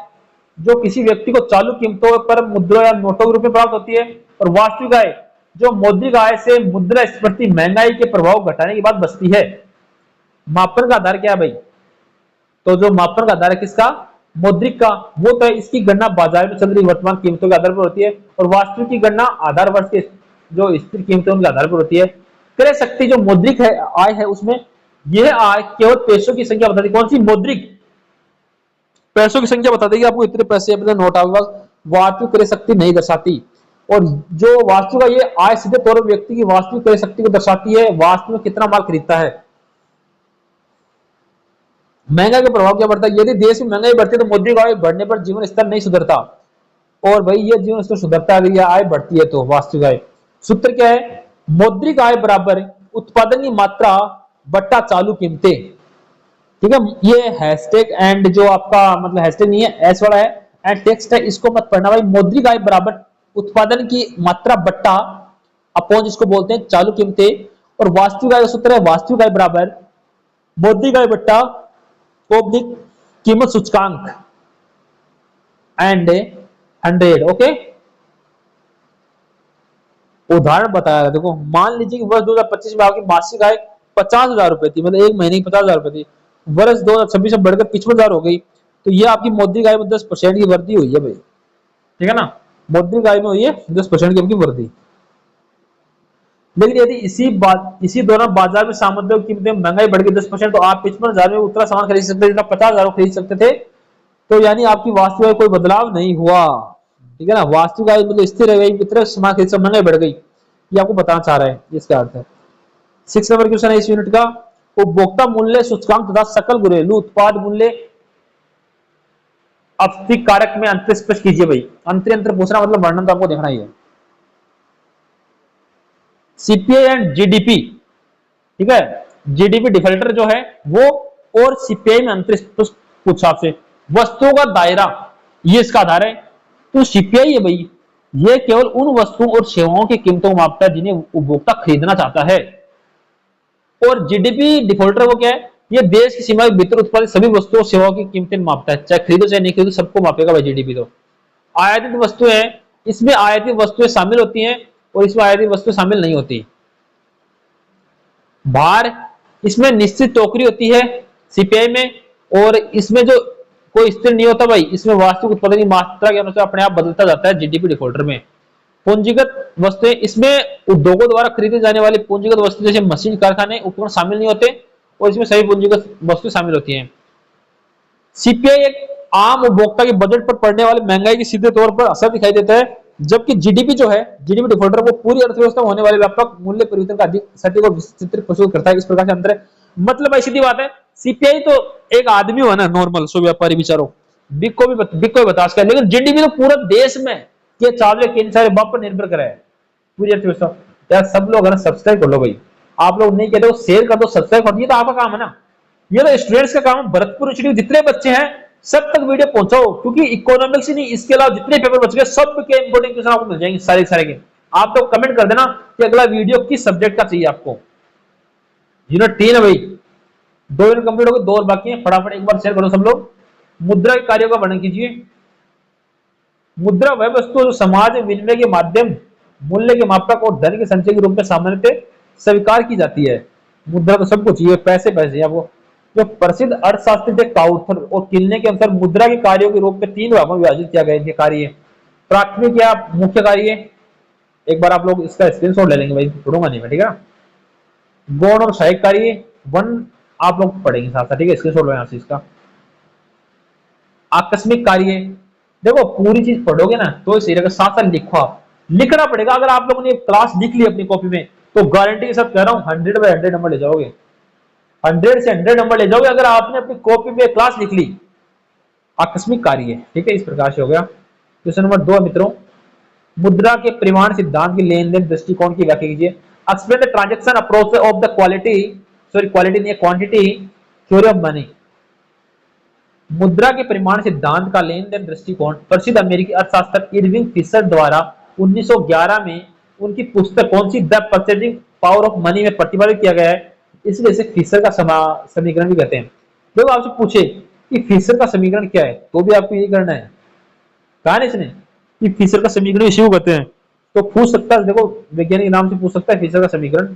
जो किसी व्यक्ति को चालू कीमतों पर मुद्रा या नोटों के रूप में प्राप्त होती है, और वास्तविक आय जो मौद्रिक आय से मुद्रा स्फीति महंगाई के प्रभाव घटाने के बाद बचती है। मापन का आधार क्या है भाई, तो जो मापन का आधार है किसका, मौद्रिक का, वो तो इसकी गणना बाजार में चल रही वर्तमान कीमतों के आधार पर होती है, और वास्तविक की गणना आधार वर्ष के जो स्थिर कीमतें उनके आधार पर होती है। क्रय शक्ति जो मौद्रिक है आय है उसमें यह आय केवल पैसों की संख्या बताती है। कौन सी, मौद्रिक, पैसों की संख्या बता देगी आपको, इतने पैसे अपने नोट आएगा, वास्तविक क्रय शक्ति नहीं दर्शाती। और जो वास्तविक ये आय सीधे तौर पर व्यक्ति की वास्तविक क्रय शक्ति को दर्शाती है, वास्तव में कितना माल खरीदता है। महंगाई का प्रभाव क्या पड़ता है, यदि देश में महंगाई बढ़ती है तो मौद्रिक आय बढ़ने पर जीवन स्तर नहीं सुधरता, और भाई ये जीवन स्तर सुधरता है या आय बढ़ती है तो वास्तविक आय। सूत्र क्या है, मौद्रिक आय बराबर उत्पादन की मात्रा बट्टा चालू कीमतें। ठीक है, ये हैशटैग एंड जो आपका मतलब हैशटैग नहीं है, एस वाला है एंड टेक्स्ट है, इसको मत पढ़ना भाई। मौद्रिक आय बराबर उत्पादन की मात्रा बट्टा अपॉन जिसको बोलते हैं चालू कीमतें, और वास्तविक आय का सूत्र है वास्तविक आय बराबर मौद्रिक आय बट्टा कीमत सूचकांक एंड 100। ओके, उदाहरण बताया है, देखो मान लीजिए कि वर्ष 2025 में आपकी मासिक आय 50,000 रुपए थी, मतलब एक महीने की 50,000 रुपए थी। वर्ष 2026 में बढ़कर 55,000 हो गई, तो ये आपकी मौद्रिक आय में 10% की वृद्धि हुई है भाई, ठीक है ना। मौद्रिक आय में हुई है 10% की आपकी वृद्धि। लेकिन यदि इसी दौरान बाजार में सामग्रियों की कीमतें महंगाई बढ़ गई 10%, तो आप 55,000 में उतना सामान खरीद सकते थे जितना 50,000 खरीद सकते थे। तो यानी आपकी वास्तविक आय कोई बदलाव नहीं हुआ, ठीक है ना। वास्तविक आय मतलब स्थिर रह गई, इतना सामान खरीद से महंगाई बढ़ गई, ये आपको बताना चाह रहा है, इसका अर्थ है। 6 नंबर क्वेश्चन है इस यूनिट का, उपभोक्ता मूल्य सूचकांक तथा सकल घरेलू उत्पाद मूल्य अपस्फीति कारक में अंतर स्पष्ट कीजिए भाई। अंतर पूछना मतलब वर्णन तो आपको देखना ही है। सीपीआई एंड जीडीपी, ठीक है, जीडीपी डिफॉल्टर जो है वो और सीपीआई में अंतर पूछा आपसे। वस्तुओं का दायरा ये इसका आधार है, तो सीपीआई है भाई, ये केवल उन वस्तुओं और सेवाओं की कीमतों को मापता है जिन्हें उपभोक्ता खरीदना चाहता है। और जीडीपी डिफॉल्टर वो क्या है, ये देश की सीमा के भीतर उत्पादित सभी वस्तुओं और सेवाओं की कीमतें मापता है, चाहे खरीदो चाहे नहीं खरीदो सबको मापेगा भाई जीडीपी। तो आयातित वस्तुएं, इसमें आयातित वस्तुएं शामिल होती हैं और इसमें आयातित वस्तुएं शामिल नहीं होती। भार, इसमें निश्चित टोकरी होती है सीपीआई में, और इसमें जो कोई स्थिर नहीं होता भाई, इसमें वास्तविक उत्पादन की मात्रा के अनुसार अपने आप बदलता जाता है जीडीपी डिफॉल्टर में। पूंजीगत वस्तुएं, इसमें उद्योगों द्वारा खरीदे जाने वाली पूंजीगत वस्तु जैसे मशीन, कारखाने, उपकरण शामिल नहीं होते, और इसमें सभी पूंजीगत वस्तु शामिल होती हैं। सीपीआई एक आम उपभोक्ता के बजट पर पड़ने वाली महंगाई की सीधे तौर पर असर दिखाई देता है, जबकि जीडीपी जो है, जीडीपी डिफॉल्टर वो पूरी अर्थव्यवस्था में होने वाले व्यापक मूल्य परिवर्तन का अधिक सटीक और विस्तृत प्रस्तुत करता है। इस प्रकार से अंतर है, मतलब भाई सीधी बात है, सीपीआई तो एक आदमी हो ना, नॉर्मल सो व्यापारी बिचारो, बिग को भी बता सकता है, लेकिन जीडीपी तो पूरा देश में ये चावल के सारे बाप पर निर्भर करा है पूरी अर्थव्यवस्था। यार सब लोग सब्सक्राइब कर लो भाई, आप लोग नहीं कहते हो शेयर कर दो, सब्सक्राइब कर दो, ये तो आपका काम है ना, ये तो स्टूडेंट्स का काम है। भरतपुर इंस्टीट्यूट जितने बच्चे हैं सब तक वीडियो पहुंचाओ, क्योंकि इकोनॉमिक्स ही नहीं, इसके अलावा जितने पेपर बच गए सब के इंपोर्टेंट क्वेश्चन आपको मिल जाएंगे सारे के। आप तो कमेंट कर देना कि अगला वीडियो किस सब्जेक्ट का चाहिए आपको। यूनिट 3 है भाई, 2 यूनिट कंप्लीट हो गए, 2 और बाकी है, फटाफट एक बार शेयर करो सब लोग। मुद्रा के कार्यों का वर्णन कीजिए। मुद्रा वह वस्तु जो समाज विनिमय के माध्यम मूल्य के मापक और धन के संचय के रूप में सामान्यतः स्वीकार की जाती है। मुद्रा तो सबको चाहिए, पैसे आपको। जो प्रसिद्ध अर्थशास्त्री थे काउथर और किलने के अनुसार मुद्रा के कार्यों के रूप में 3 भागों में विभाजित किया गया इनके कार्य। प्राथमिक या मुख्य कार्य, एक बार आप लोग इसका स्क्रीनशॉट ले लेंगे भाई, पढ़ूंगा नहीं मैं, ठीक है। गौण और सहायक कार्य 1 आप लोग पढ़ेंगे साथ साथ, ठीक है, स्क्रीनशॉट लो यहां से इसका। आकस्मिक कार्य, देखो पूरी चीज पढ़ोगे ना तो सही रहेगा, साथ साथ लिखो, आप लिखना पड़ेगा। अगर आप लोगों ने क्लास लिख ली अपनी कॉपी में तो गारंटी के साथ कह रहा हूं 100/100 नंबर ले जाओगे, 100 से 100 नंबर ले जाओगे अगर आपने अपनी कॉपी में क्लास लिख ली। आकस्मिक कार्य, ठीक है, इस प्रकार से हो गया। क्वेश्चन नंबर 2 मित्रों, मुद्रा के परिमाण सिद्धांत की लेन देन दृष्टिकोण की व्याख्या कीजिए। Explain the transaction approach of the quantity नहीं क्वांटिटी थ्योरी ऑफ मनी। मुद्रा के परिमाण सिद्धांत का लेन देन दृष्टिकोण प्रसिद्ध अमेरिकी अर्थशास्त्र इरविंग फिशर द्वारा 1911 में उनकी पुस्तक कौन सी, the purchasing power of money में प्रतिपादित किया गया है। इसलिए इसे फिशर का समीकरण भी कहते हैं। लोग आपसे पूछे कि फिशर का समीकरण क्या है, तो भी आपको यही करना है, कहा ना इसने कि फिशर का समीकरण इसी को कहते हैं, तो पूछ सकता है, देखो वैज्ञानिक नाम से पूछ सकता है फिशर का समीकरण।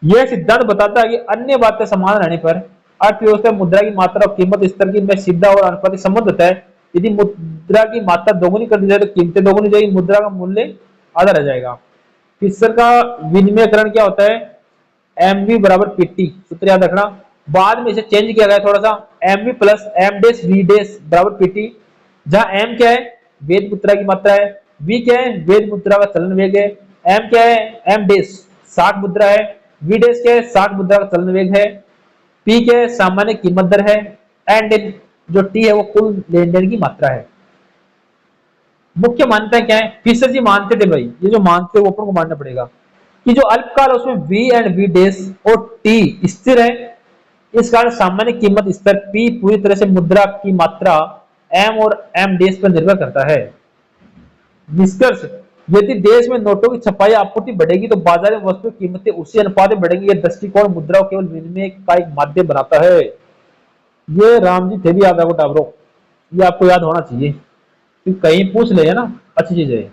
यह सिद्धांत बताता है कि अन्य बातें समान रहने पर अर्थव्यवस्था मुद्रा की मात्रा और कीमत स्तर की में सीधा और अनुपातिक संबंध होता है। यदि मुद्रा की मात्रा दोगुनी कर दी जाए तो कीमतें दोगुनी जाएगी, मुद्रा का मूल्य आधा रह जाएगा। फिशर का विनिमयकरण क्या होता है, एमवी बराबर पीटी, सूत्र याद रखना। बाद में इसे चेंज किया गया थोड़ा सा, MV plus M dash V dash बराबर पीटी, जहां एम क्या है, वेद मुद्रा की मात्रा है, वी क्या है, वेद मुद्रा का चलन वेग है, एम क्या है, एम डेस 60 मुद्रा है, वी डेस क्या है, 60 मुद्रा का चलन वेग है, पी क्या है, सामान्य कीमत दर है, एंड जो टी है वो कुल लेन देन की मात्रा है। मुख्य मान्यता क्या है, फिशर जी मानते थे भाई, ये जो मानते वो अपन को मानना पड़ेगा कि जो अल्पकाल उसमें वी एंड वी डेस और टी स्थिर है, इस कारण सामान्य कीमत स्तर पी पूरी तरह से मुद्रा की मात्रा एम और एम डेस पर निर्भर करता है। निष्कर्ष, यदि देश में नोटों की छपाई आपूर्ति बढ़ेगी तो बाजार में वस्तु कीमतें उसी अनुपात में बढ़ेंगी। यह दृष्टिकोण मुद्रा केवल विनिमय का एक माध्यम बनाता है। ये राम जी थे भी याद रखो टाबरो, ये आपको याद होना चाहिए कि कहीं पूछ ले, है ना, अच्छी चीज है।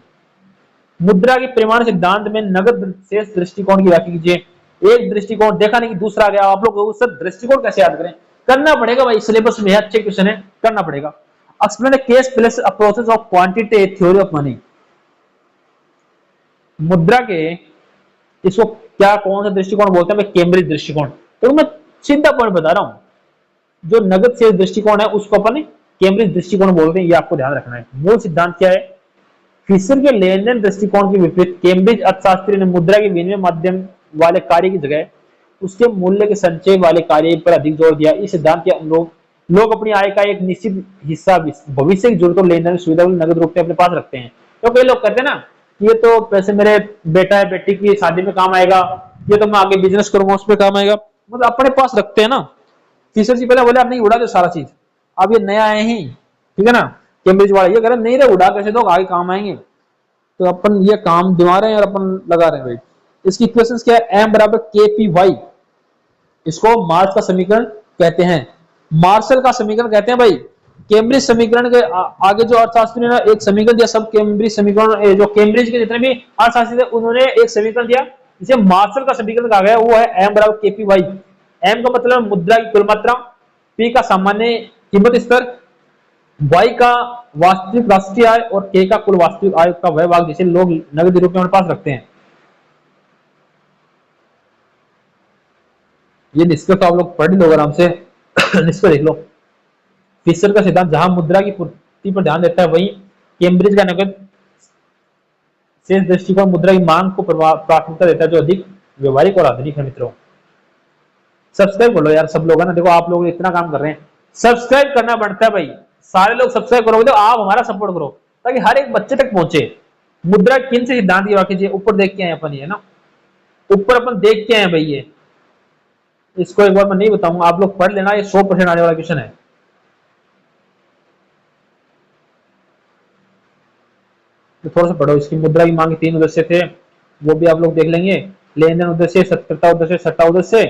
मुद्रा के परिमाण सिद्धांत में नगद शेष दृष्टिकोण की व्याख्या कीजिए। एक दृष्टिकोण देखा नहीं कि दूसरा गया, आप लोग उस दृष्टिकोण कैसे याद करें? करना पड़ेगा भाई, सिलेबस में अच्छे क्वेश्चन है, करना पड़ेगा। Explain case plus approaches of quantity theory of money. मुद्रा के इसको क्या, कौन सा दृष्टिकोण बोलते हैं? मैं केम्ब्रिज दृष्टिकोण। तो मैं सीधा पॉइंट बता रहा हूं, जो नगद शेष दृष्टिकोण है उसको अपन केम्ब्रिज दृष्टिकोण बोलते हैं, ये आपको ध्यान रखना है। मूल सिद्धांत क्या है? फिशर के लेन देन दृष्टिकोण के विपरीत केम्ब्रिज अर्थशास्त्री ने मुद्रा के विनिमय माध्यम वाले कार्य की जगह उसके मूल्य के संचय वाले कार्य पर अधिक जोर दिया। इस सिद्धांत के अनुरूप लोग अपनी आय का एक निश्चित हिस्सा भविष्य की जरूरतों लेन देन सुविधा नगद रूप में अपने पास रखते हैं। तो कई लोग कहते हैं ना, ये तो पैसे मेरे बेटा है बेटी की शादी में काम आएगा, ये तो मैं आगे बिजनेस करूंगा उसमें काम आएगा, मतलब अपने पास रखते हैं ना। फिशर जी पहले बोले आप नहीं उड़ा दो सारा चीज, अब ये नया आए ही, ठीक है ना, कैम्ब्रिज वाला ये कह रहे नहीं रे उड़ा कैसे दो, आगे काम आएंगे। तो अपन ये काम दिवा रहे हैं और अपन लगा रहे हैं भाई। इसकी इक्वेशंस क्या है? एम बराबर के पी वाई, इसको मार्क्स का समीकरण कहते हैं, मार्शल का समीकरण कहते हैं भाई। कैम्ब्रिज समीकरण के आगे जो अर्थशास्त्री ने एक समीकरण दिया, सब कैम्ब्रिज समीकरण, जो कैम्ब्रिज के जितने भी अर्थशास्त्री थे उन्होंने एक समीकरण दिया जिसे मार्शल का समीकरण कहा गया, वो है एम बराबर के पी वाई। एम का मतलब मुद्रा की कुल मात्रा, पी का सामान्य कीमत स्तर, वाई का वास्तविक राष्ट्रीय आय और के का कुल वास्तविक आय का वह भाग जिसे लोग नगद रूप में अपने पास रखते हैं। ये निष्कर्ष तो आप लोग पढ़ लो आराम से। निष्कर्ष देख लो। फिशर का सिद्धांत जहां मुद्रा की पूर्ति पर ध्यान देता है, वहीं कैम्ब्रिज का नगद शेष दृष्टिकोण मुद्रा की मांग को प्राथमिकता देता है, जो अधिक व्यवहारिक और आधुनिक है। मित्रों सब्सक्राइब कर लो यार सब लोग, है ना, देखो आप लोग इतना काम कर रहे हैं, सब्सक्राइब करना बनता है भाई, सारे लोग सब्सक्राइब करोगे तो आप हमारा सपोर्ट करो ताकि हर एक बच्चे तक पहुंचे। मुद्रा किन से सिद्धांत की व्याख्या ऊपर देख के आए अपन, ये ना ऊपर अपन देख के आए भाई, ये इसको एक बार मैं नहीं बताऊंगा, आप लोग पढ़ लेना, ये 100% आने वाला क्वेश्चन है। तो थोड़ा सा पढ़ो। इसकी मुद्रा की मांग के 3 उद्देश्य थे, वो भी आप लोग देख लेंगे। लेन देन उद्देश्य, सत्ता उद्देश्य, सट्टा उद्देश्य,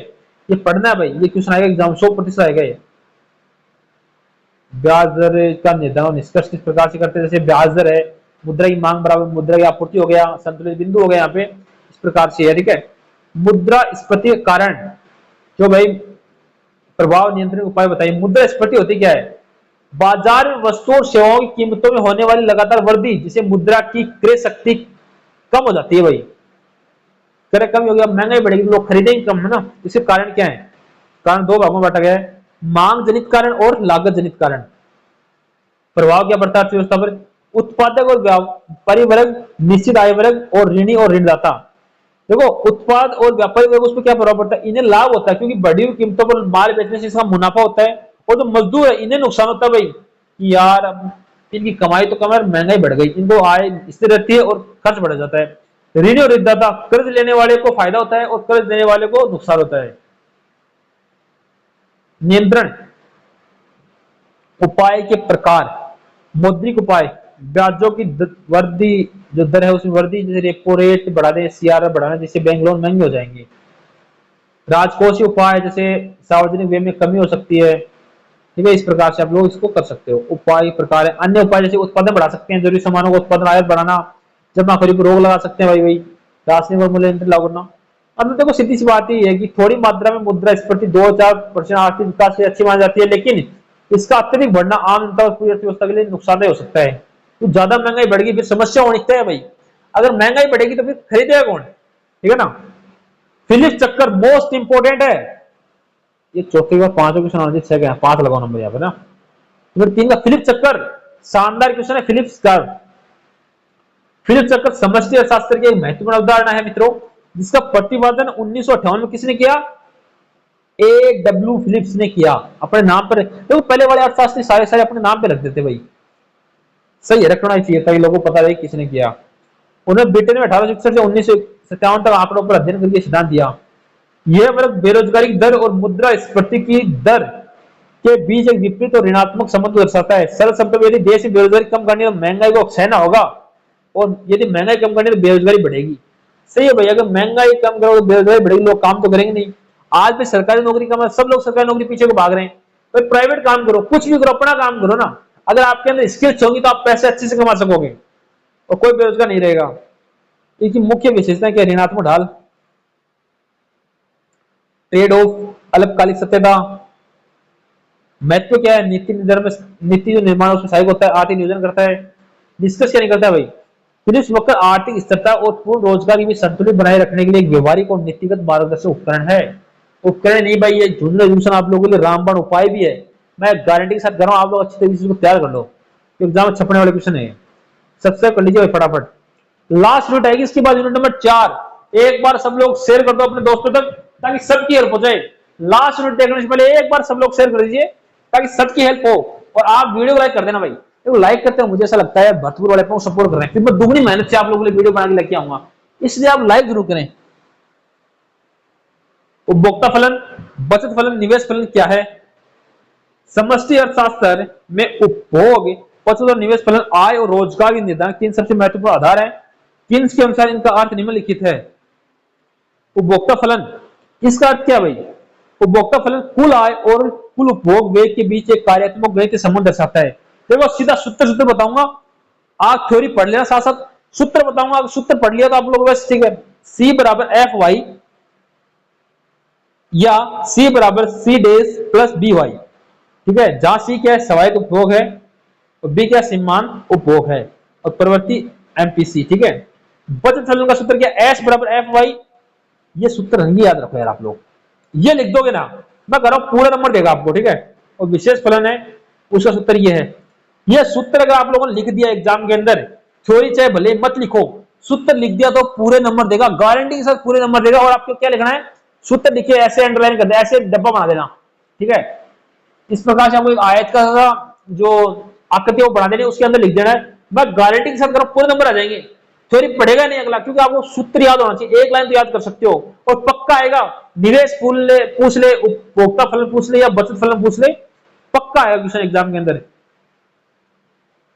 ये पढ़ना है भाई, ये क्वेश्चन आएगा एग्जाम 100% आएगा। ये ब्याज दर का निर्धारण निष्कर्ष किस प्रकार से करते हैं? जैसे ब्याज दर है, मुद्रा की मांग बराबर मुद्रा की आपूर्ति हो गया, संतुलित बिंदु हो गया यहाँ पे, इस प्रकार से है, ठीक है। मुद्रास्फीति कारण, जो भाई प्रभाव नियंत्रण उपाय बताइए। मुद्रास्फीति होती क्या है? बाजार में वस्तु और सेवाओं की कीमतों में होने वाली लगातार वृद्धि, जिसे मुद्रा की क्रय शक्ति कम हो जाती है भाई, क्रय कम हो गया, महंगाई बढ़ेगी, लोग खरीदेंगे कम, है ना। इसके कारण क्या है? कारण 2 भागों में बांटा गया है, मांग जनित कारण और लागत जनित कारण। प्रभाव क्या पड़ता है अर्थव्यवस्था पर? उत्पादक और व्यापारी वर्ग, निश्चित आय वर्ग और ऋणी और ऋणदाता। देखो उत्पाद और व्यापारी वर्ग, उस पर क्या प्रभाव पड़ता है? इन्हें लाभ होता है क्योंकि बढ़ी हुई कीमतों पर माल बेचने से इसका मुनाफा होता है, और जो मजदूर है इन्हें नुकसान होता है भाई, कि यार अब इनकी कमाई तो कम है, महंगाई बढ़ गई, इनको आय स्थिर रहती है और खर्च बढ़ जाता है। ऋणी और ऋणदाता, कर्ज लेने वाले को फायदा होता है और कर्ज देने वाले को नुकसान होता है। नियंत्रण उपाय के प्रकार, मौद्रिक उपाय, ब्याजों की वृद्धि, जो दर है उसमें वृद्धि, जैसे रेपो रेट बढ़ा दें, सीआरआर बढ़ाना, जिससे बैंक लोन महंगे हो जाएंगे। राजकोषीय उपाय, जैसे सार्वजनिक व्यय में कमी हो सकती है, ठीक है, इस प्रकार से आप लोग इसको कर सकते हो। उपाय प्रकार है। अन्य उपाय जैसे उत्पादन बढ़ा सकते हैं, जरूरी सामानों का उत्पादन आयात बढ़ाना, जमाखोरी पर रोक लगा सकते हैं भाई भाई, रासायनिक और मूल्य नियंत्रण लागू करना। अब देखो सीधी सी बात ये है कि थोड़ी मात्रा में मुद्रास्फीति 2-4% आर्थिक विकास से अच्छी मानी जाती है, लेकिन इसका अत्यधिक बढ़ना आम जनता और पूरी अर्थव्यवस्था के लिए नुकसानदेह हो सकता है। तो ज्यादा महंगाई बढ़ेगी फिर समस्या होनी है भाई, अगर महंगाई बढ़ेगी तो फिर खरीदेगा कौन, ठीक है ना। फिलिप्स चक्कर मोस्ट इंपोर्टेंट है, ये चौथे का 5 क्वेश्चन आने 5 लगाओ नंबर यहाँ पे ना। फिर 3 का फिलिप्स चक्कर, शानदार क्वेश्चन है फिलिप्स का। फिलिप्स चक्कर समष्टि अर्थशास्त्र की एक महत्वपूर्ण अवधारणा है मित्रों, जिसका प्रतिपादन 1958 में किसने किया? A.W. फिलिप्स ने किया। अपने नाम पर देखो, पहले वाले अर्थशास्त्री सारे अपने नाम पे रख देते भाई, सही है, रखना ही चाहिए ताकि लोगों को पता रहे किसने किया। उन्होंने ब्रिटेन में 1861 से 1957 तक आंकड़ों पर अध्ययन करके सिद्धांत दिया। यह वर्ग बेरोजगारी की दर और मुद्रास्फीति की दर के बीच एक विपरीत और ऋणात्मक संबंध दर्शाता है। सरल शब्दों में यदि देश में बेरोजगारी कम करनी है तो महंगाई को सहना होगा, और यदि महंगाई कम करनी है तो बेरोजगारी बढ़ेगी। सही है भाई, अगर महंगाई कम करोगे तो बेरोजगारी बढ़ेगी, लोग काम तो करेंगे नहीं। आज भी सरकारी नौकरी कम है, सब लोग सरकारी नौकरी पीछे को भाग रहे हैं, भाई प्राइवेट काम करो, कुछ भी करो, अपना काम करो ना। अगर आपके अंदर स्किल्स होगी तो आप पैसे अच्छे से कमा सकोगे और कोई बेरोजगार नहीं रहेगा। इसकी मुख्य विशेषता क्या? ऋणात्मक ढाल, ट्रेड ऑफ, अल्पकालिक सत्यता। महत्व क्या है? नीति निर्धारण में, नीति जो निर्माण उसमें सहायक होता है, आर्थिक नियोजन करता है। डिस्कस क्या नहीं करता है भाई? फिनिश वक्र आर्थिक स्थिरता और पूर्ण रोजगार की भी संतुलित बनाए रखने के लिए एक व्यवहारिक और नीतिगत मार्गदर्शक उपकरण है। उपकरण नहीं भाई, ये झुंझुनू रेजोल्यूशन आप लोगों के लिए रामबाण उपाय भी है। मैं गारंटी के साथ कर रहा हूं, आप लोग अच्छी तरीके से इसको तैयार कर लो, एग्जाम में छपने वाले क्वेश्चन है। सब्सक्राइब कर लीजिए फटाफट। लास्ट यूनिट आएगी इसके बाद, यूनिट नंबर 4। एक बार सब लोग शेयर कर दो अपने दोस्तों तक ताकि सबकी हेल्प हो जाए। लास्ट यूनिट देखने से पहले एक बार सब लोग शेयर कर दीजिए ताकि सबकी हेल्प हो। और आप वीडियो को लाइक कर देना भाई, तो लाइक करते हैं मुझे ऐसा लगता है भरतपुर वाले को सपोर्ट कर रहे हैं, फिर मैं दुगनी मेहनत से आप लोगों के लिए वीडियो बना के लेके आऊंगा, इसलिए आप लाइक जरूर करें। उपभोक्ता फलन, बचत फलन, निवेश फलन क्या है? समष्टि अर्थशास्त्र में उपभोग, बचत और निवेश फलन आय और रोजगार की निर्धारण तीन सबसे महत्वपूर्ण आधार है। किन्स के अनुसार इनका अर्थ निम्नलिखित है। उपभोक्ता फलन, इसका अर्थ क्या है भाई? उपभोक्ता फलन कुल आय और कुल उपभोग व्यय के बीच एक कार्यात्मक गणितीय संबंध दर्शाता है। देखो सीधा सूत्र बताऊंगा, आप थ्योरी पढ़ लेना, साथ साथ सूत्र बताऊंगा। अगर सूत्र पढ़ लिया तो आप लोगों को बस ठीक है। सी बराबर एफ वाई या सी बराबर सी डेज प्लस बी वाई, ठीक है। जहां सी क्या है? स्वायत्त उपभोग है, और बी क्या? सीमांत उपभोग है, और प्रवृत्ति एमपीसी, ठीक है। बचत फलन का सूत्र क्या? एस बराबर एफ वाई। ये सूत्र नहीं याद रखो यार आप लोग, ये लिख दोगे ना, मैं कह रहा हूं पूरा नंबर देगा आपको, ठीक है। और विशेष फलन है, उसका सूत्र ये है। ये सूत्र अगर आप लोगों ने लिख दिया एग्जाम के अंदर, थ्योरी चाहे भले मत लिखो, सूत्र लिख दिया तो पूरे नंबर देगा, गारंटी के साथ पूरे नंबर देगा। और आपको क्या लिखना है? सूत्र लिखिए, ऐसे अंडरलाइन कर दे, ऐसे डब्बा बना देना, ठीक है। इस प्रकार से आपको एक आयत का जो आकृति वो बना देनी, उसके अंदर लिख देना है। मैं गारंटी के साथ करो पूरे नंबर आ जाएंगे। थ्योरी पढ़ेगा नहीं अगला, क्योंकि आपको सूत्र याद होना चाहिए, एक लाइन तो याद कर सकते हो और पक्का आएगा। निवेश पूछ ले, उपभोक्ता फलन पूछ ले या बचत फलन पूछ ले, पक्का आएगा क्वेश्चन एग्जाम के अंदर।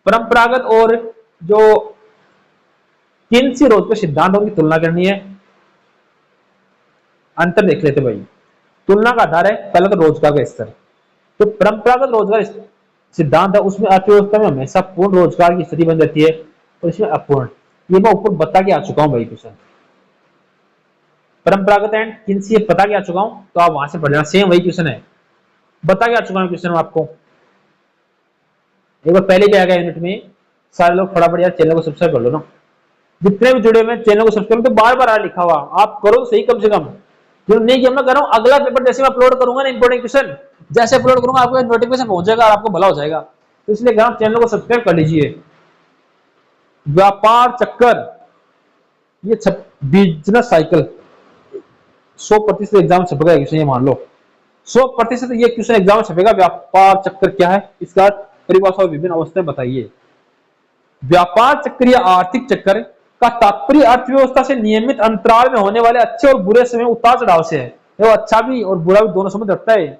परंपरागत और जो किन्सी रोजगार सिद्धांतों की तुलना करनी है। अंतर देख लेते भाई। तुलना का आधार है पहले तो रोजगार का स्तर। तो परंपरागत रोजगार सिद्धांत है, उसमें अर्थव्यवस्था में हमेशा पूर्ण रोजगार की स्थिति बन जाती है, और इसमें अपूर्ण। ये मैं ऊपर बता के आ चुका हूं भाई क्वेश्चन। परंपरागत एंड किन्सी बता के आ चुका हूं, तो आप वहां से पढ़ लेना, सेम वही क्वेश्चन है, बता के आ चुका हूं क्वेश्चन आपको। एक बार पहले भी आएगा यूनिट में। सारे लोग फटाफट यार चैनल को सब्सक्राइब कर लो ना, जितने भी जुड़े हुए चैनल को सब्सक्राइब, तो बार बार आ लिखा हुआ आप करो सही कम से कम। जो नहीं किया मैं कर रहा हूं, अगला पेपर जैसे मैं अपलोड करूंगा ना, इंपोर्टेंट क्वेश्चन जैसे अपलोड करूंगा आपको नोटिफिकेशन पहुंच जाएगा और आपको भला हो जाएगा। तो इसलिए कह रहा हूं चैनल को सब्सक्राइब कर लीजिए। व्यापार चक्कर, ये बिजनेस साइकिल 100% एग्जाम छपेगा क्वेश्चन, ये मान लो 100% ये क्वेश्चन एग्जाम छपेगा। व्यापार चक्कर क्या है, इसका परिभाषा और विभिन्न अवस्थाएं बताइए। व्यापार चक्र या आर्थिक चक्कर का तात्पर्य अर्थव्यवस्था से नियमित अंतराल में होने वाले अच्छे और बुरे समय उतार चढ़ाव से है। वो अच्छा भी और बुरा भी दोनों समय रखता है।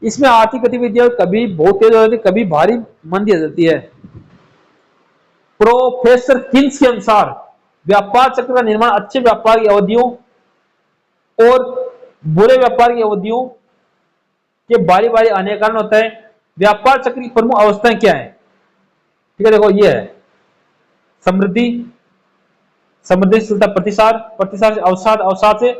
इसमें आर्थिक गतिविधियां कभी बहुत तेज हो जाती है, कभी भारी मंदी आ जाती है। प्रोफेसर किन्स के अनुसार व्यापार चक्र का निर्माण अच्छे व्यापार की अवधियों और बुरे व्यापार की अवधियों के बारी बारी आने के कारण होता है। व्यापार चक्र की प्रमुख अवस्थाएं क्या है? ठीक है, देखो ये है समृद्धि, समृद्धिशीलता, प्रतिसाद, प्रतिसाद से अवसाद, अवसाद से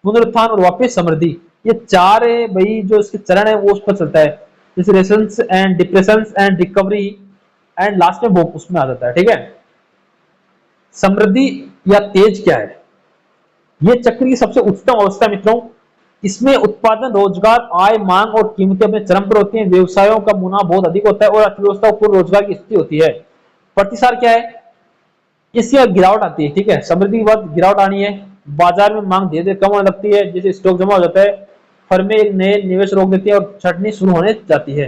पुनरुत्थान और वापस समृद्धि। ये चार है भाई जो इसके चरण है वो उस पर चलता है, जैसे recessions and depressions and recovery and last में वो उसमें आ जाता है। ठीक है, समृद्धि या तेज क्या है? ये चक्र की सबसे उच्चतम अवस्था मित्रों। इसमें उत्पादन, रोजगार, आय, मांग और कीमतें अपने चरम पर होती हैं। व्यवसायों का मुनाफा बहुत अधिक होता है और अर्थव्यवस्था को रोजगार की स्थिति होती है। प्रतिसाद क्या है? इसकी गिरावट आती है। ठीक है, समृद्धि के बाद गिरावट आनी है, बाजार में मांग धीरे धीरे कम होने लगती है, जैसे स्टॉक जमा हो जाता है, फर्में एक नए निवेश रोक देती है और छटनी शुरू होने जाती है,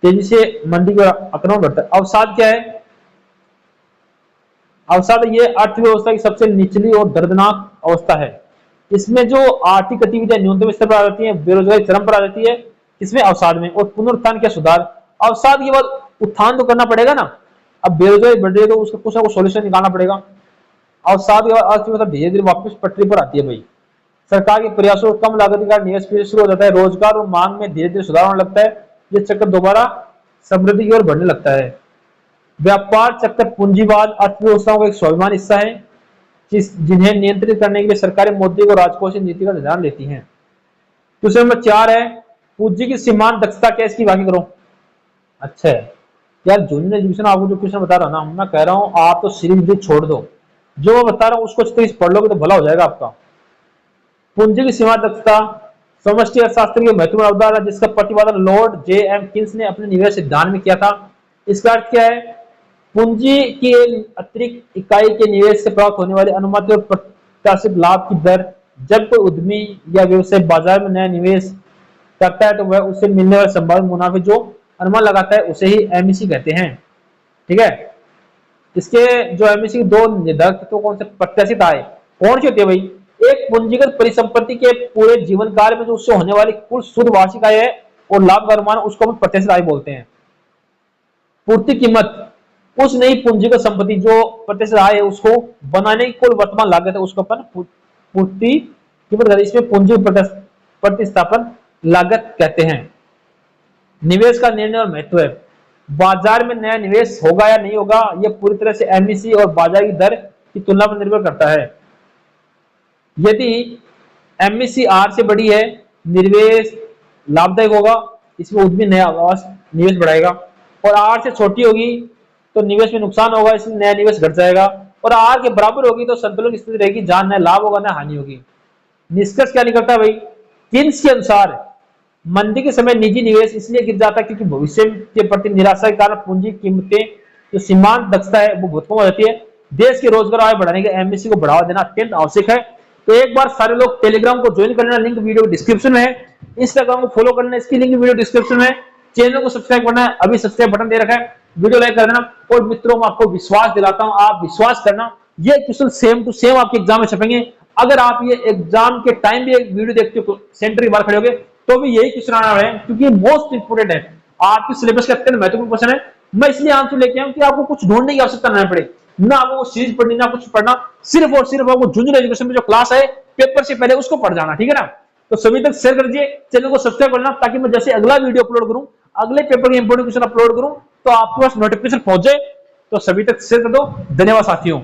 तेजी से मंदी का आक्रमण बढ़ता है। अवसाद क्या है? अवसाद ये अर्थव्यवस्था की सबसे निचली और दर्दनाक अवस्था है। इसमें जो आर्थिक गतिविधियां न्यूनतम स्तर पर आ जाती है, बेरोजगारी चरम पर आ जाती है, इसमें अवसाद में। और पुनरुत्थान क्या? सुधार। अवसाद के बाद उत्थान तो करना पड़ेगा ना, अब बेरोजगारी बढ़ रही है तो उसका कुछ ना कुछ सोल्यूशन निकालना पड़ेगा। अवसाद के बाद अर्थव्यवस्था धीरे धीरे वापस पटरी पर आती है भाई। सरकार के प्रयासों और कम लागत के कारण निवेश फिर शुरू हो जाता है, रोजगार और मांग में धीरे धीरे सुधार होने लगता है, ये चक्र दोबारा समृद्धि की ओर बढ़ने लगता है। व्यापार चक्र पूंजीवाद अर्थव्यवस्थाओं का एक स्वाभिमान हिस्सा है जिन्हें नियंत्रित करने के लिए सरकारें मौद्रिक और राजकोषीय नीति का ध्यान लेती हैं। दूसरे नंबर 4 है पूंजी की सीमांत दक्षता क्या, इसकी व्याख्या करो। अच्छा है यार, जूनियर एजुकेशन आपको जो क्वेश्चन बता रहा हूं ना, मैं कह रहा हूं आप तो सीरीज छोड़ दो, जो मैं बता रहा हूं उसको अच्छे से पढ़ लोगे तो भला हो जाएगा आपका। पूंजी की सीमांत दक्षता समष्टि अर्थशास्त्र की महत्वपूर्ण अवधारणा जिसका प्रतिपादन लॉर्ड जे एम किन्स ने अपने निवेश सिद्धांत में किया था। इसका अर्थ क्या है? पूंजी की अतिरिक्त इकाई के निवेश से प्राप्त होने वाली अनुमानित और प्रत्याशित लाभ की दर, जब कोई उद्यमी या व्यवसाय बाजार में नया निवेश करता है तो वह उससे मिलने वाले संभावित मुनाफे जो अनुमान लगाता है उसे ही एमईसी कहते हैं। ठीक है, इसके जो एमईसी के दो निर्धारक तत्व कौन से? प्रत्याशित आय कौन सी होती है भाई? एक पूंजीगत परिसंपत्ति के पूरे जीवन काल में जो उससे होने वाली कुल शुद्ध वार्षिक आय है और लाभ का अनुमान, उसको हम प्रत्याशित आय बोलते हैं। पूर्ति कीमत उस नई पूंजीगत संपत्ति जो प्रत्याशित आय है उसको बनाने की कुल वर्तमान लागत है, उसको अपन पूर्ति कीमत कहते हैं। इसमें पूंजी प्रतिस्थापन लागत कहते हैं। निवेश का निर्णय और महत्व है। बाजार में नया निवेश होगा या नहीं होगा यह पूरी तरह से एमईसी और बाजार की दर की तुलना पर निर्भर करता है। यदि एमईसी आर से बड़ी है, निवेश लाभदायक होगा, इसमें उद्यमी नया निवेश बढ़ाएगा, और आर से छोटी होगी तो निवेश में नुकसान होगा, इसलिए नया निवेश घट जाएगा, और आर के बराबर होगी तो संतुलन की स्थिति रहेगी जहां न लाभ होगा न हानि होगी। निष्कर्ष क्या निकलता है भाई? किन्स के अनुसार मंदी के समय निजी निवेश इसलिए गिर जाता है क्योंकि भविष्य के प्रति निराशा के कारण पूंजी कीमतें जो सीमांत दक्षता है वो बहुत कम हो जाती है। देश के रोजगार आय बढ़ाने के एमएससी को बढ़ावा देना अत्यंत आवश्यक है। तो एक बार सारे लोग टेलीग्राम को ज्वाइन करना, लिंक वीडियो डिस्क्रिप्शन में है। इंस्टाग्राम को फॉलो करना, इसकी लिंक वीडियो डिस्क्रिप्शन में है। चैनल को सब्सक्राइब करना है, अभी सब्सक्राइब बटन दे रखा है, वीडियो लाइक कर देना। और मित्रों मैं आपको विश्वास दिलाता हूं, आप विश्वास करना ये क्वेश्चन सेम टू सेम आपके एग्जाम में छपेंगे। अगर आप ये एग्जाम के टाइम भी एक वीडियो देखते हो, सेंटर की बार खड़े होगे तो भी यही क्वेश्चन आना है, क्योंकि मोस्ट इंपोर्टेंट है, आपके सिलेबस का अत्यंत महत्वपूर्ण क्वेश्चन है। मैं इसलिए आंसर लेके आऊं कि आपको कुछ ढूंढने की आवश्यकता न पड़े, ना आपको सीरीज पढ़नी ना कुछ पढ़ना, सिर्फ और सिर्फ आपको जूनियर एजुकेशन में जो क्लास है पेपर से पहले उसको पढ़ जाना। ठीक है ना? तो सभी तक शेयर कर दीजिए, चैनल को सब्सक्राइब करना, ताकि मैं जैसे अगला वीडियो अपलोड करूं, अगले पेपर के इंपोर्टेंट क्वेश्चन अपलोड करूं तो आपके पास नोटिफिकेशन पहुंच जाए। तो सभी तक शेयर कर दो। धन्यवाद साथियों।